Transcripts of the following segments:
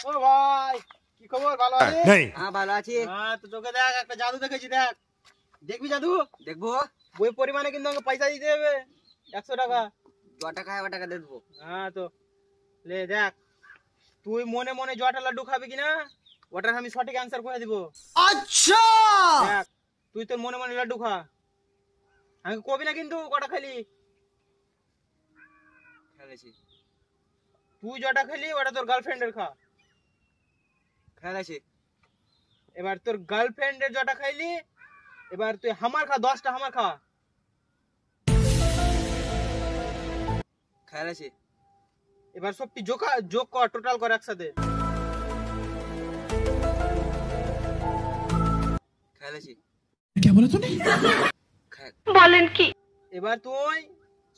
ও ভাই কি খবর, ভালো আছিস? হ্যাঁ ভালো আছি। হ্যাঁ তো তোকে দেখ একটা জাদু দেখেছি, দেখ দেখবি জাদু? দেখবো। ওই পরিমাণে কিন্তু আমাকে পয়সা দিতে হবে 100 টাকা। ও টাকা দিয়ে দেবো। হ্যাঁ তো লে দেখ, তুই মনে মনে জটা লাড্ডু খাবি কিনা ওটার আমি সঠিক অ্যান্সার করে দিব। আচ্ছা দেখ তুই তোর মনে মনে লাড্ডু খা, আমি কবি না কিন্তু কটা খালি। খেলেছি তুই জটা খেলি ওটা তোর গার্লফ্রেন্ডের খা। খেলেছি এবার তোর গার্লফ্রেন্ডের জটা খাইলি, এবার তুই হামার খা, 10টা হামার খা। খেলেছি এবার সবটি যোগ কর, টোটাল কর একসাথে। খেলেছি क्या बोला तूने? বলেন কি? এবার তুই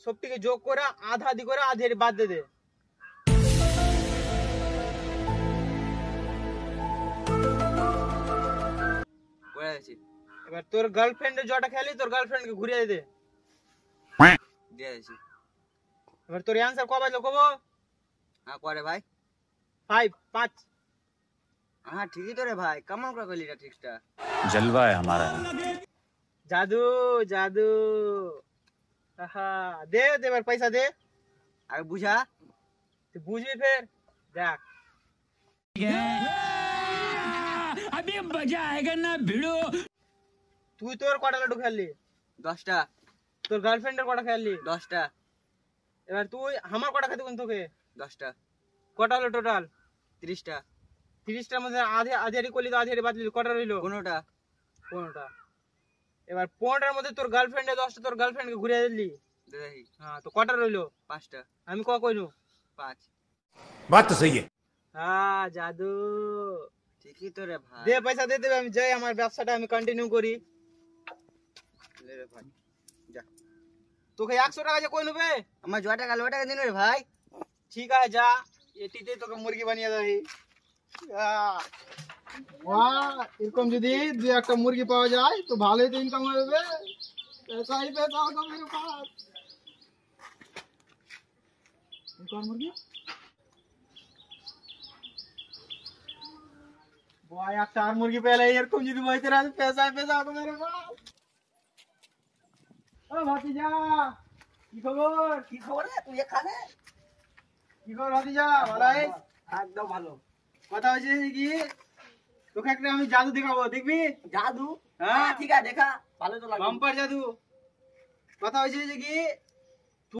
সবটিকে যোগ করে আধা আধি করে আধের বাদ দে দে। করেছি এবার তোর গার্লফ্রেন্ডের জটা খেলি, তোর গার্লফ্রেন্ডকে ঘুরিয়ে দে। দিয়ে দিয়েছি। এবার তোর অ্যান্সার কবে কব? হ্যাঁ করে ভাই। 5 হ্যাঁ ঠিকই তো রে ভাই, কেমন করে করলি এটা ঠিকটা? जलवा है हमारा। জাদু জাদু। আহা দে দে, এবার পয়সা দে। আগে বুঝা। তুই বুঝবি ফের দেখ। अभी मजा आएगा ना भिड़ो। তুই তোর কটা লাড্ডু খেললি? 10টা। তোর গার্লফ্রেন্ডের কটা খেললি? 10টা। এবার তুই আমার কটা খেতে কোন তোকে? 10টা। কটা হলো টোটাল? 30টা। 30টার মধ্যে আধে আধেরি করলি তো আধেরি বাদ দিলি, কটা রইলো? 15টা। 15টা। এবার 15টার মধ্যে তোর গার্লফ্রেন্ডে 10টা তোর গার্লফ্রেন্ডকে ঘুরিয়ে দিলি। দেখি হ্যাঁ তো কটা রইলো? 5টা। আমি কইনু 5। बात तो सही है। হ্যাঁ জাদু। ঠিকই তো রে ভাই। দে পয়সা দে দেবে, আমি যাই আমার ব্যবসাটা আমি কন্টিনিউ করি। লে রে ভাই যা। তোকে 100 টাকা যে কই নেবে? আমার ও টাকা দিন রে ভাই। ঠিক আছে যা, এটিতে তোকে মুরগি বানিয়ে দেই। বাহ, এরকম যদি দুই একটা মুরগি পাওয়া যায় তো ভালোই তো ইনকাম হবে। पैसा ही पैसा होगा मेरे पास। एक और मुर्गी। वाह यार, 4 मुर्गी पहले এরকম যদি বইতে রাখে पैसा ही पैसा होगा मेरे पास। ও ভাতিজা, কি খবর? কি খবর রে তুই এখানে? কি খবর ভাতিজা, ভালো আছিস? একদম ভালো। কথা হচ্ছে কি, তোকে একটা আমি জাদু দেখাবো, দেখবি? জাদু? হ্যাঁ ঠিক আছে দেখা, ভালো তো লাগে। বাম্পার জাদু। কথা হচ্ছে যে কি,